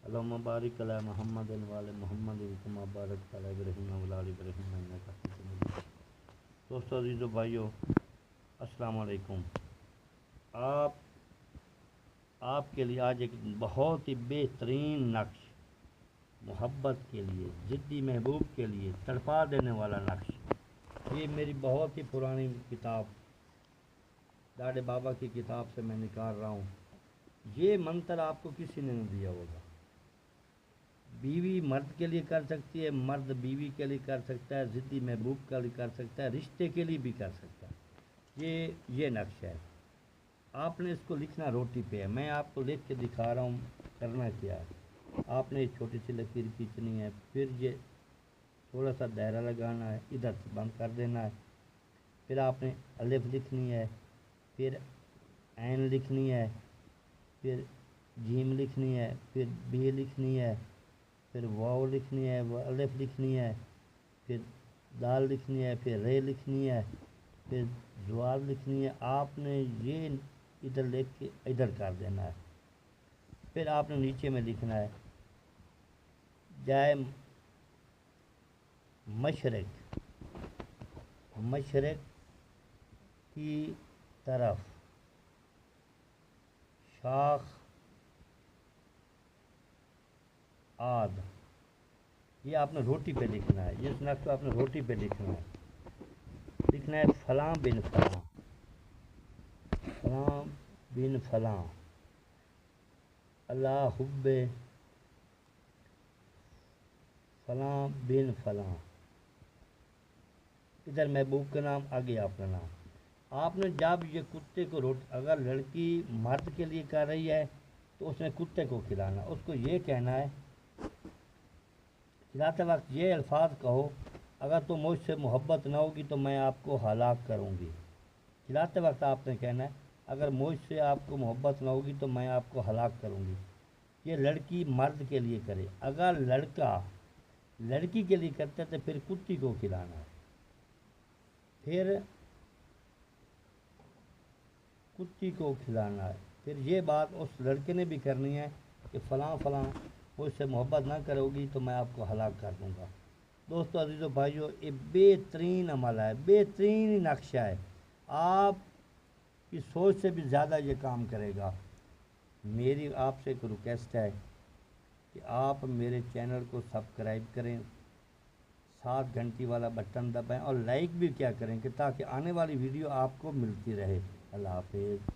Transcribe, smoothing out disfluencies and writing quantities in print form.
اللهم بارک علی محمد وعلی محمد کما بارکت علی ابراہیم وعلی آل ابراہیم انک حمید مجید۔ دوستو عزیز و بھائیو، السلام علیکم۔ آپ کے لیے آج ایک بہت ہی بہترین نقش، محبت کے لیے، ضدی محبوب کے لیے تڑپا دینے والا نقش، یہ میری بہت ہی پرانی کتاب ڈاڈے بابا کی کتاب سے میں نکال رہا ہوں۔ یہ منتر آپ کو کسی نے نہیں دیا ہوگا۔ بیوی مرد کے لیے کر سکتی ہے، مرد بیوی کے لیے کر سکتا ہے، ضدی محبوب کے لیے کر سکتا ہے، رشتے کے لیے بھی کر سکتا ہے۔ یہ نقش ہے۔ آپ نے اس کو لکھنا روٹی پہ ہے، میں آپ کو لکھ کے دکھا رہا ہوں کرنا کیا ہے۔ آپ نے ایک چھوٹی سی لکیر کھینچنی ہے، پھر یہ تھوڑا سا دائرہ لگانا ہے، ادھر سے بند کر دینا ہے، پھر آپ نے الف لکھنی ہے، پھر عین لکھنی ہے، پھر جیم لکھنی ہے، پھر بی لکھنی ہے، پھر واو لکھنی ہے، الف لکھنی ہے، پھر دال لکھنی ہے، پھر رے لکھنی ہے، پھر زوال لکھنی ہے۔ آپ نے یہ ادھر لکھ کے ادھر کر دینا ہے۔ پھر آپ نے نیچے میں لکھنا ہے جائے مشرق کی طرف شاخ آد، یہ آپ نے روٹی پہ لکھنا ہے۔ اس نقش کو آپ نے روٹی پہ لکھنا ہے فلاں بن فلاں، فلاں بن فلاں، اللہ حب فلاں بن فلاں، ادھر محبوب کا نام، آگے آپ کا نام۔ آپ نے جب یہ کتے کو اگر لڑکی مرد کے لیے کر رہی ہے تو اس نے کتے کو کھلانا، اس کو یہ کہنا ہے، کھلاتے وقت یہ الفاظ کہو، اگر تو مجھ سے محبت نہ ہوگی تو میں آپ کو ہلاک کروں گی۔ کھلاتے وقت آپ نے کہنا ہے، اگر مجھ سے آپ کو محبت نہ ہوگی تو میں آپ کو ہلاک کروں گی۔ یہ لڑکی مرد کے لیے کرے، اگر لڑکا لڑکی کے لیے کرتا ہے تو پھر کتی کو کھلانا ہے، پھر کتی کو کھلانا ہے۔ پھر یہ بات اس لڑکے نے بھی کرنی ہے کہ فلاں فلاں مجھ سے محبت نہ کرو گی تو میں آپ کو ہلاک کر دوں گا۔ دوستو عزیز و بھائیو، یہ بہترین عمل ہے، بہترین نقشہ ہے، آپ کی سوچ سے بھی زیادہ یہ کام کرے گا۔ میری آپ سے ایک ریکویسٹ ہے کہ آپ میرے چینل کو سبسکرائب کریں، 7 گھنٹی والا بٹن دبائیں اور لائک بھی کیا کریں کہ تاکہ آنے والی ویڈیو آپ کو ملتی رہے۔ اللہ حافظ۔